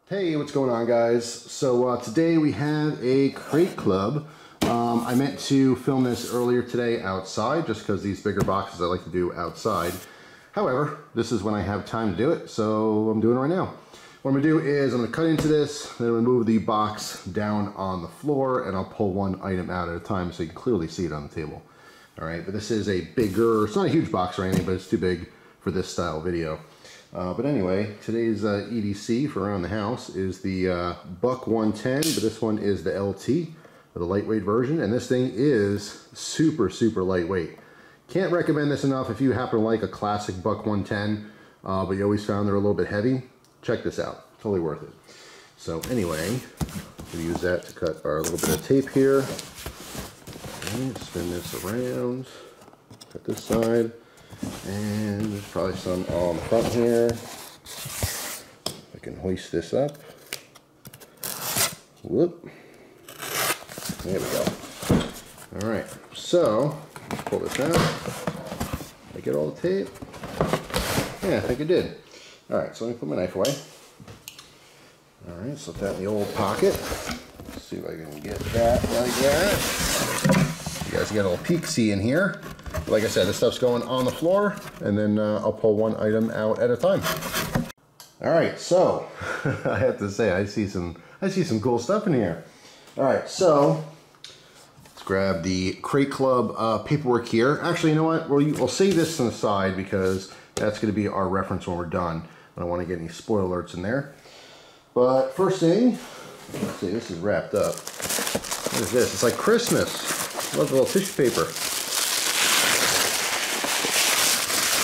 Hey, what's going on, guys? So today we have a crate club. I meant to film this earlier today outside just because these bigger boxes I like to do outside. However, this is when I have time to do it, so I'm doing it right now. What I'm gonna do is I'm gonna cut into this, then remove the box down on the floor, and I'll pull one item out at a time so you can clearly see it on the table. All right, but this is a bigger, it's not a huge box or anything, but it's too big for this style video. But anyway, today's EDC for around the house is the Buck 110, but this one is the LT, or the lightweight version, and this thing is super, super lightweight. Can't recommend this enough if you happen to like a classic Buck 110, but you always found they're a little bit heavy. Check this out, totally worth it. So anyway, we'll use that to cut our little bit of tape here. Okay, spin this around, cut this side. And there's probably some on the front here. I can hoist this up. Whoop. There we go. All right, so let's pull this out. Did I get all the tape? Yeah, I think I did. All right, so let me put my knife away. All right, slip that in the old pocket. Let's see if I can get that like that. You guys get a little peek-see in here. Like I said, this stuff's going on the floor, and then I'll pull one item out at a time. All right, so I have to say I see some cool stuff in here. All right, so let's grab the Crate Club paperwork here. Actually, you know what? We'll save this on the side because that's going to be our reference when we're done. I don't want to get any spoiler alerts in there. But first thing, let's see, this is wrapped up. What is this? It's like Christmas. I love the little tissue paper.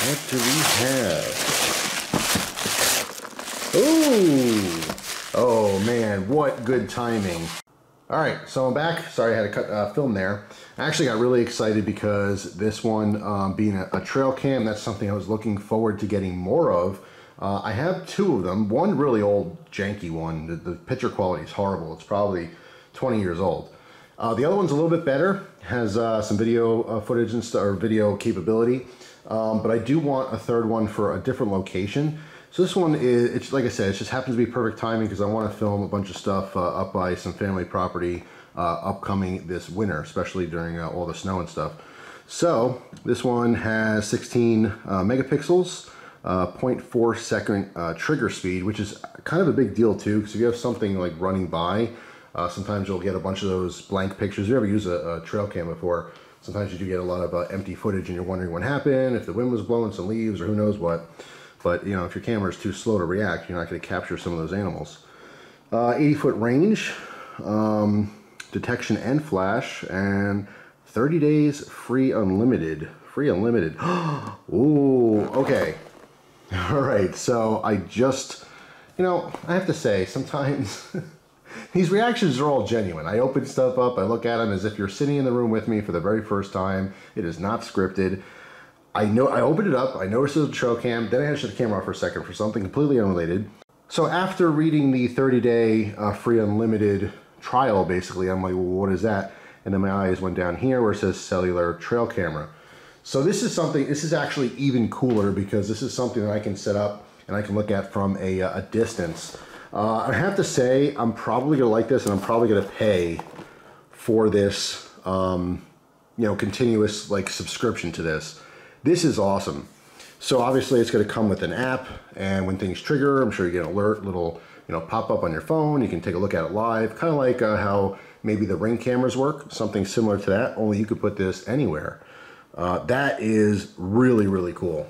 What do we have? Ooh! Oh man, what good timing. All right, so I'm back. Sorry I had to cut film there. I actually got really excited because this one, being a trail cam, that's something I was looking forward to getting more of. I have two of them. One really old, janky one. The picture quality is horrible. It's probably 20 years old. The other one's a little bit better. Has some video footage and stuff, or video capability. But I do want a third one for a different location. So this one is, it's like I said, it just happens to be perfect timing because I want to film a bunch of stuff up by some family property upcoming this winter, especially during all the snow and stuff. So this one has 16 megapixels, 0.4 second trigger speed, which is kind of a big deal too, because if you have something like running by, sometimes you'll get a bunch of those blank pictures. If you ever use a trail cam before, sometimes you do get a lot of empty footage and you're wondering what happened, if the wind was blowing some leaves or who knows what. But you know, if your camera is too slow to react, you're not going to capture some of those animals. 80-foot range, detection and flash, and 30 days free unlimited. Free unlimited. Ooh, okay. All right, so I just, you know, I have to say, sometimes these reactions are all genuine. I open stuff up, I look at them as if you're sitting in the room with me for the very first time. It is not scripted. I opened it up, I noticed it was a trail cam, then I had to shut the camera off for a second for something completely unrelated. So after reading the 30-day free unlimited trial, basically, I'm like, well, what is that? And then my eyes went down here where it says cellular trail camera. So this is something, this is actually even cooler because this is something that I can set up and I can look at from a distance. I have to say, I'm probably gonna like this, and I'm probably gonna pay for this, you know, continuous like subscription to this. This is awesome. So obviously it's gonna come with an app, and when things trigger, I'm sure you get an alert, little, you know, pop up on your phone. You can take a look at it live, kind of like how maybe the Ring cameras work, something similar to that, only you could put this anywhere. That is really, really cool.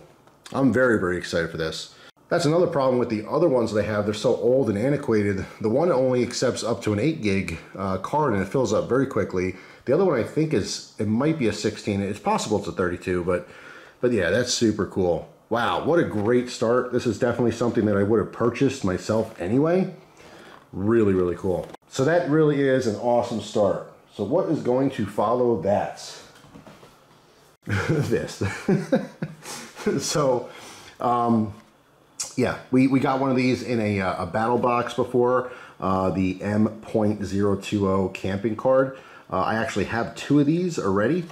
I'm very, very excited for this. That's another problem with the other ones they have. They're so old and antiquated. The one only accepts up to an 8 gig card, and it fills up very quickly. The other one I think is, it might be a 16. It's possible it's a 32, but yeah, that's super cool. Wow, what a great start. This is definitely something that I would have purchased myself anyway. Really, really cool. So that really is an awesome start. So what is going to follow that? This. So, yeah, we got one of these in a BATTLBOX before, the M.020 camping card. I actually have 2 of these already.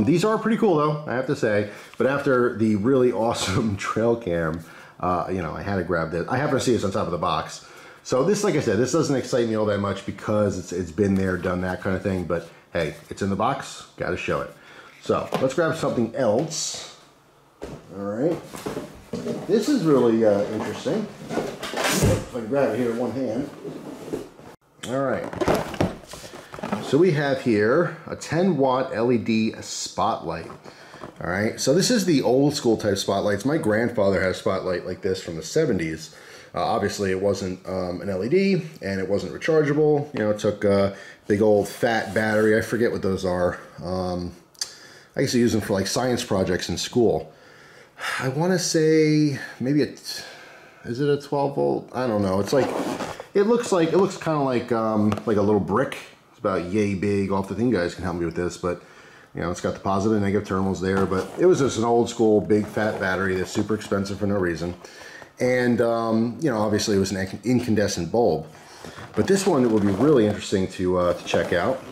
These are pretty cool though, I have to say. But after the really awesome trail cam, you know, I had to grab this. I happen to see this on top of the box. So this, like I said, this doesn't excite me all that much because it's been there, done that kind of thing. But hey, it's in the box, got to show it. So let's grab something else. All right. This is really interesting. If I can grab it here in one hand. All right. So we have here a 10-watt LED spotlight. All right. So this is the old school type spotlights. My grandfather had a spotlight like this from the 70s. Obviously, it wasn't an LED, and it wasn't rechargeable. You know, it took a big old fat battery. I forget what those are. I used to use them for like science projects in school. I want to say maybe is it a 12 volt? I don't know. It's like it looks kind of like a little brick. It's about yay big. Off the thing, you guys can help me with this, but you know, it's got the positive and negative terminals there. But it was just an old school big fat battery that's super expensive for no reason. And, you know, obviously it was an incandescent bulb. But this one would be really interesting to check out.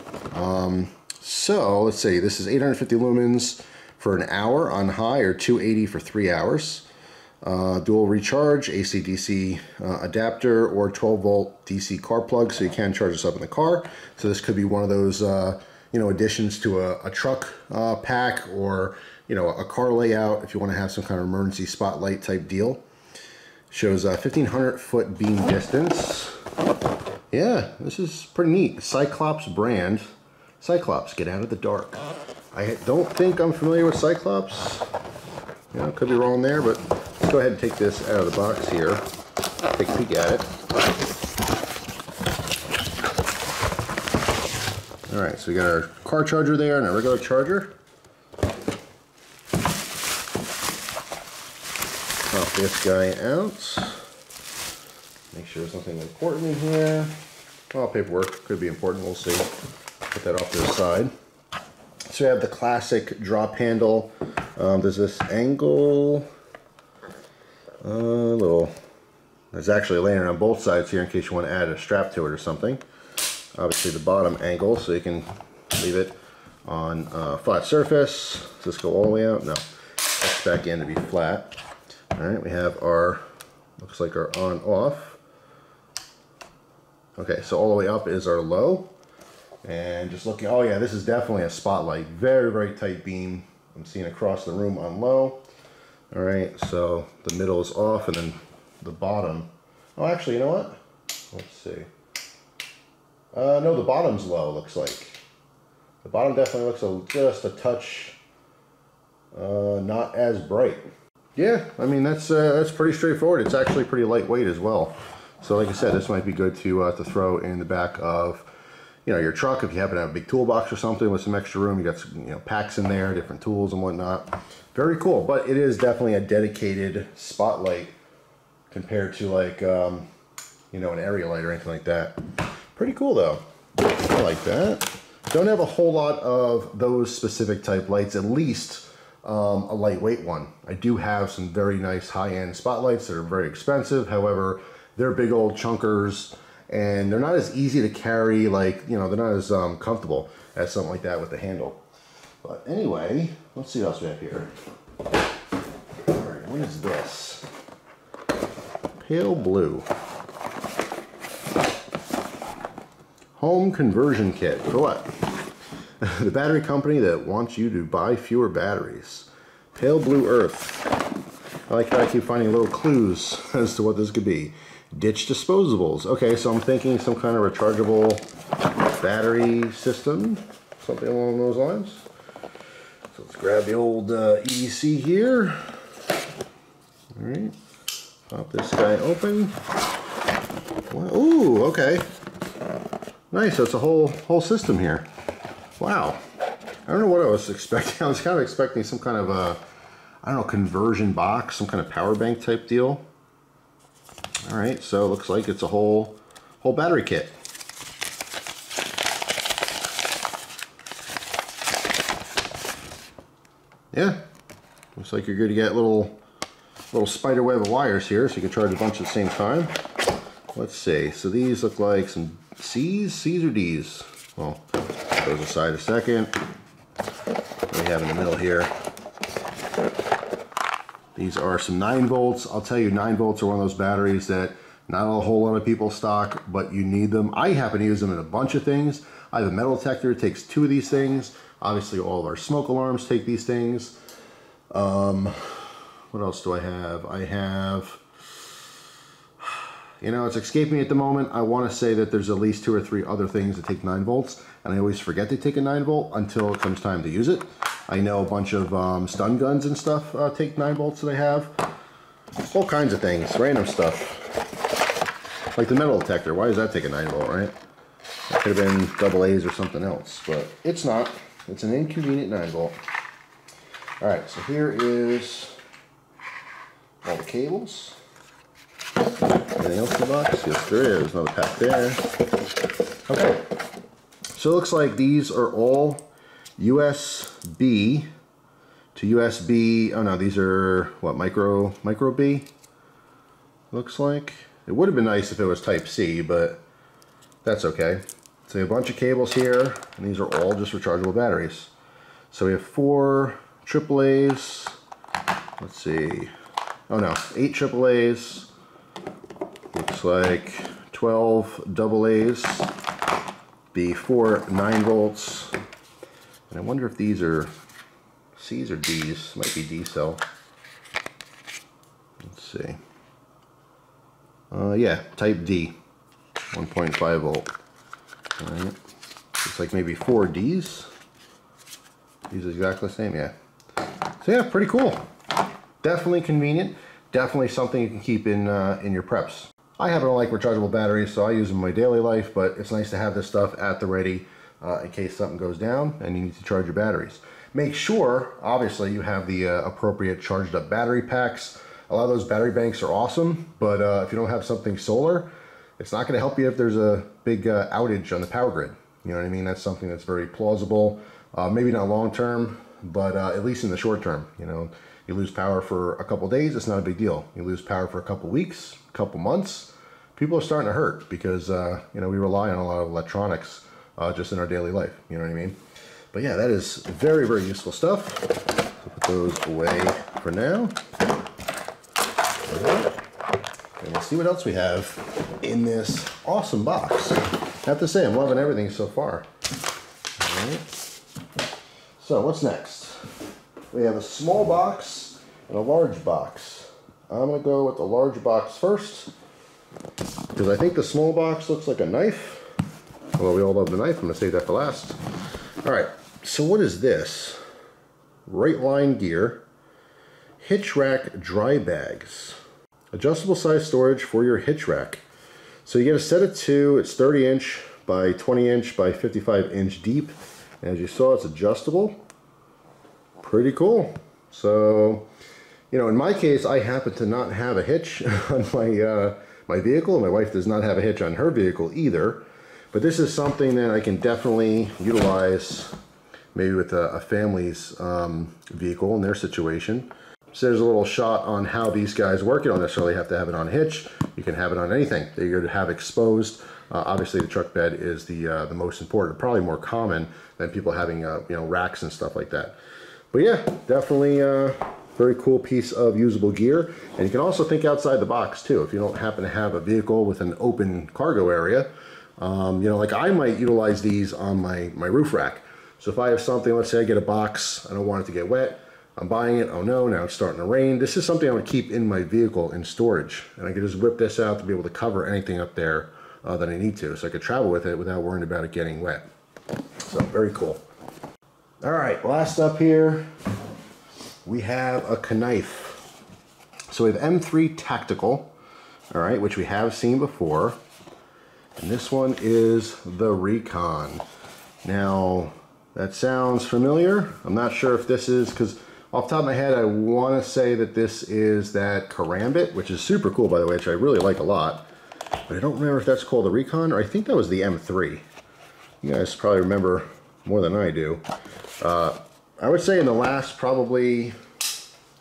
So, let's see, this is 850 lumens for an hour on high, or 280 for 3 hours. Dual recharge, AC-DC adapter, or 12-volt DC car plug, so you can charge this up in the car. So this could be one of those, you know, additions to a truck pack, or, you know, a car layout if you want to have some kind of emergency spotlight type deal. Shows 1,500 foot beam distance. Yeah, this is pretty neat. Cyclops brand. Cyclops, get out of the dark. I don't think I'm familiar with Cyclops. You know, could be wrong there, but let's go ahead and take this out of the box here. Take a peek at it. All right, so we got our car charger there and a regular charger. Pop this guy out. Make sure there's nothing important in here. Well, paperwork could be important, we'll see. Put that off to the side. So we have the classic drop handle. Does this angle? There's actually a lanyard on both sides here in case you want to add a strap to it or something. Obviously the bottom angle, so you can leave it on a flat surface. Does this go all the way out? No. That's back in to be flat. All right, we have our, looks like our on off. Okay, so all the way up is our low. And just looking, oh yeah, this is definitely a spotlight. Very, very tight beam. I'm seeing across the room on low. All right, so the middle is off and then the bottom. Oh, actually, you know what? Let's see. No, the bottom's low, looks like. The bottom definitely looks just a touch not as bright. Yeah, I mean, that's pretty straightforward. It's actually pretty lightweight as well. So like I said, this might be good to throw in the back of, you know, your truck if you happen to have a big toolbox or something with some extra room. You got some, you know, packs in there, different tools and whatnot. Very cool, but it is definitely a dedicated spotlight compared to like, you know, an area light or anything like that. Pretty cool though. I like that. Don't have a whole lot of those specific type lights, at least a lightweight one. I do have some very nice high-end spotlights that are very expensive. However, they're big old chunkers and they're not as easy to carry, like, you know, they're not as comfortable as something like that with the handle. But anyway, let's see what else we have here. All right, what is this? Pale blue. Home conversion kit. For what? The battery company that wants you to buy fewer batteries. Pale blue earth. I like how I keep finding little clues as to what this could be. Ditch disposables. Okay, so I'm thinking some kind of rechargeable battery system. Something along those lines. So let's grab the old EDC here. All right. Pop this guy open. Ooh, okay. Nice, so it's a whole system here. Wow. I don't know what I was expecting. I was kind of expecting some kind of a, I don't know, conversion box, some kind of power bank type deal. All right, so it looks like it's a whole battery kit. Yeah, looks like you're good to get little spider web of wires here, so you can charge a bunch at the same time. Let's see, so these look like some C's or D's? Well, put those aside a second. What do we have in the middle here? These are some 9 volts. I'll tell you, 9 volts are one of those batteries that Not a whole lot of people stock, but you need them. I happen to use them in a bunch of things. I have a metal detector, it takes 2 of these things. Obviously all of our smoke alarms take these things. What else do I have? I have, you know, it's escaping me at the moment. I want to say that there's at least 2 or 3 other things that take 9 volts, and I always forget to take a 9 volt until it comes time to use it. I know a bunch of stun guns and stuff take 9 volts that I have. All kinds of things, random stuff. Like the metal detector, why does that take a 9 volt, right? That could have been double A's or something else, but it's not. It's an inconvenient 9 volt. Alright, so here is all the cables. Anything else in the box? Yes, there is. Another pack there. Okay. So it looks like these are all USB to USB. Oh no, these are what, micro B? Looks like. It would have been nice if it was Type C, but that's okay. So we have a bunch of cables here, and these are all just rechargeable batteries. So we have 4 AAAs. Let's see. Oh no, 8 AAAs. Looks like 12 AA's. Be 4 9 volts. And I wonder if these are C's or D's. Might be D cell. Let's see. Yeah, Type D. 1.5 volt. Alright. Looks like maybe 4 D's. These are exactly the same, yeah. So yeah, pretty cool. Definitely convenient. Definitely something you can keep in your preps. I happen to like rechargeable batteries, so I use them in my daily life, but it's nice to have this stuff at the ready in case something goes down and you need to charge your batteries. Make sure, obviously, you have the appropriate charged up battery packs. A lot of those battery banks are awesome, but if you don't have something solar, it's not going to help you if there's a big outage on the power grid. You know what I mean? That's something that's very plausible. Maybe not long term, but at least in the short term. You know, you lose power for a couple days, it's not a big deal. You lose power for a couple weeks, a couple months, people are starting to hurt because you know, we rely on a lot of electronics just in our daily life. You know what I mean? But yeah, that is very, very useful stuff. So put those away for now. And we'll see what else we have in this awesome box. I have to say, I'm loving everything so far. All right. So what's next? We have a small box and a large box. I'm going to go with the large box first because I think the small box looks like a knife. Well, we all love the knife. I'm going to save that for last. All right. So what is this? Rightline gear. Hitch rack dry bags. Adjustable size storage for your hitch rack. So you get a set of 2. It's 30 inch by 20 inch by 55 inch deep. As you saw, it's adjustable. Pretty cool. So, you know, in my case, I happen to not have a hitch on my vehicle. My wife does not have a hitch on her vehicle either. But this is something that I can definitely utilize maybe with a family's vehicle in their situation. So there's a little shot on how these guys work. You don't necessarily have to have it on a hitch. You can have it on anything that you're going to have exposed. Obviously, the truck bed is the most important, probably more common than people having you know, racks and stuff like that. But yeah, definitely a very cool piece of usable gear. And you can also think outside the box too. If you don't happen to have a vehicle with an open cargo area, you know, like I might utilize these on my roof rack. So if I have something, let's say I get a box, I don't want it to get wet. I'm buying it, oh no, now it's starting to rain. This is something I would keep in my vehicle in storage. And I could just whip this out to be able to cover anything up there that I need to. So I could travel with it without worrying about it getting wet. So very cool. All right, last up here, we have a knife. So we have M3 Tactical, all right, which we have seen before. And this one is the Recon. Now, that sounds familiar. I'm not sure if this is, because off the top of my head, I want to say that this is that Karambit, which is super cool, by the way, which I really like a lot. But I don't remember if that's called the Recon, or I think that was the M3. You guys probably remember more than I do. I would say in the last probably,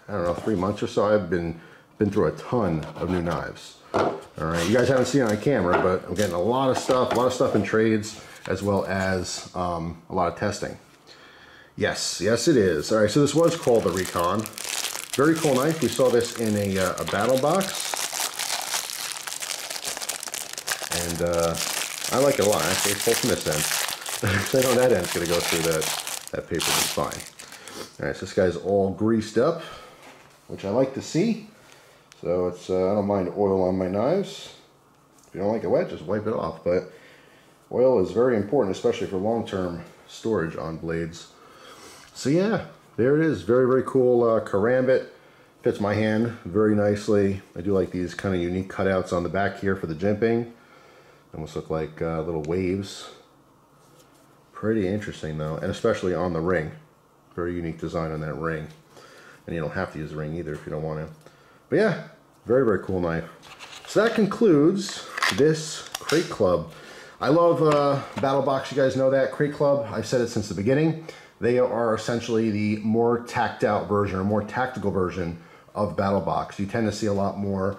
I don't know, 3 months or so, I've been through a ton of new knives. All right, you guys haven't seen it on camera, but I'm getting a lot of stuff in trades, as well as a lot of testing. Yes, yes it is. All right, so this was called the Recon. Very cool knife. We saw this in a BATTLBOX. And I like it a lot. Actually, it's pulled from this end. So I know that end's going to go through that paper just fine. All right, so this guy's all greased up, which I like to see. So it's I don't mind oil on my knives. If you don't like it wet, just wipe it off. But oil is very important, especially for long-term storage on blades. So yeah, there it is. Very, very cool karambit. Fits my hand very nicely. I do like these kind of unique cutouts on the back here for the jimping. Almost look like little waves. Pretty interesting though, and especially on the ring. Very unique design on that ring. And you don't have to use the ring either if you don't want to. But yeah, very, very cool knife. So that concludes this Crate Club. I love BattleBox, you guys know that. Crate Club, I've said it since the beginning. They are essentially the more tacked out version or more tactical version of BattleBox. You tend to see a lot more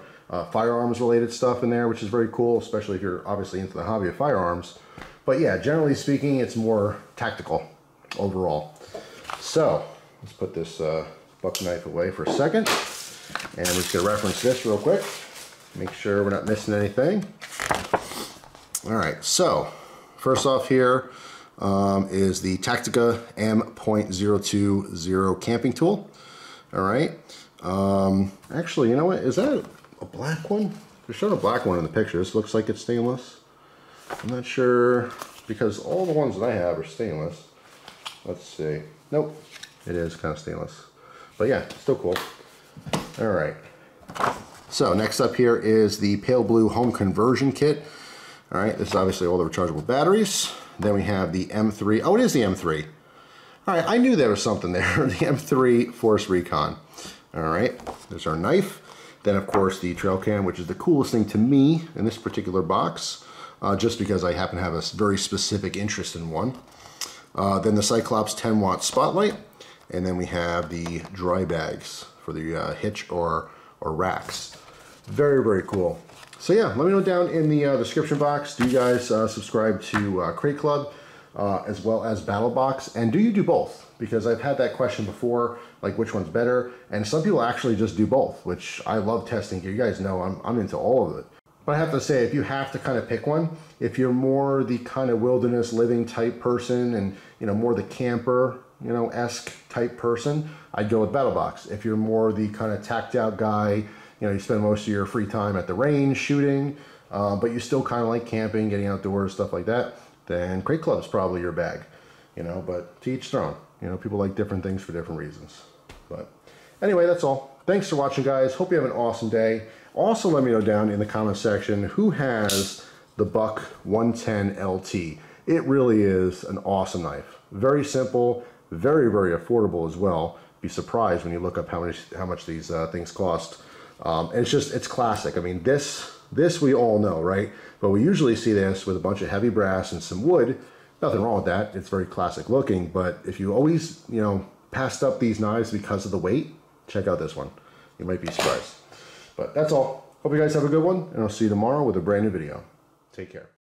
firearms related stuff in there, which is very cool, especially if you're obviously into the hobby of firearms. But yeah, generally speaking, it's more tactical overall. So let's put this buck knife away for a second. And we're just gonna reference this real quick. Make sure we're not missing anything. All right, so first off here is the Tactica M.020 camping tool. All right. Actually, you know what? Is that a black one? They're showing a black one in the picture. This looks like it's stainless. I'm not sure because all the ones that I have are stainless. Let's see. Nope. It is kind of stainless. But yeah, still cool. All right. So next up here is the Pale Blue Home Conversion Kit. All right. This is obviously all the rechargeable batteries. Then we have the M3. Oh, it is the M3. All right. I knew there was something there. The M3 Force Recon. All right. There's our knife. Then, of course, the Trailcam, which is the coolest thing to me in this particular box, just because I happen to have a very specific interest in one. Then the Cyclops 10-watt Spotlight. And then we have the dry bags for the hitch or racks. Very, very cool. So yeah, let me know down in the description box. Do you guys subscribe to Crate Club as well as BattleBox? And do you do both? Because I've had that question before, like which one's better. And some people actually just do both, which I love testing. You guys know I'm into all of it. But I have to say, if you have to kind of pick one, if you're more the kind of wilderness living type person and, you know, more the camper, you know, esque type person, I'd go with BattleBox. If you're more the kind of tacked out guy, you know, you spend most of your free time at the range shooting, but you still kind of like camping, getting outdoors, stuff like that, then Crate Club's probably your bag, you know, but to each their own. You know, people like different things for different reasons. But anyway, that's all. Thanks for watching, guys. Hope you have an awesome day. Also, let me know down in the comment section who has the Buck 110 LT. It really is an awesome knife. Very simple, very, very affordable as well. Be surprised when you look up how much these things cost. And it's classic. I mean, this we all know, right? But we usually see this with a bunch of heavy brass and some wood. Nothing wrong with that. It's very classic looking. But if you always, you know, passed up these knives because of the weight, check out this one. You might be surprised. But that's all. Hope you guys have a good one, and I'll see you tomorrow with a brand new video. Take care.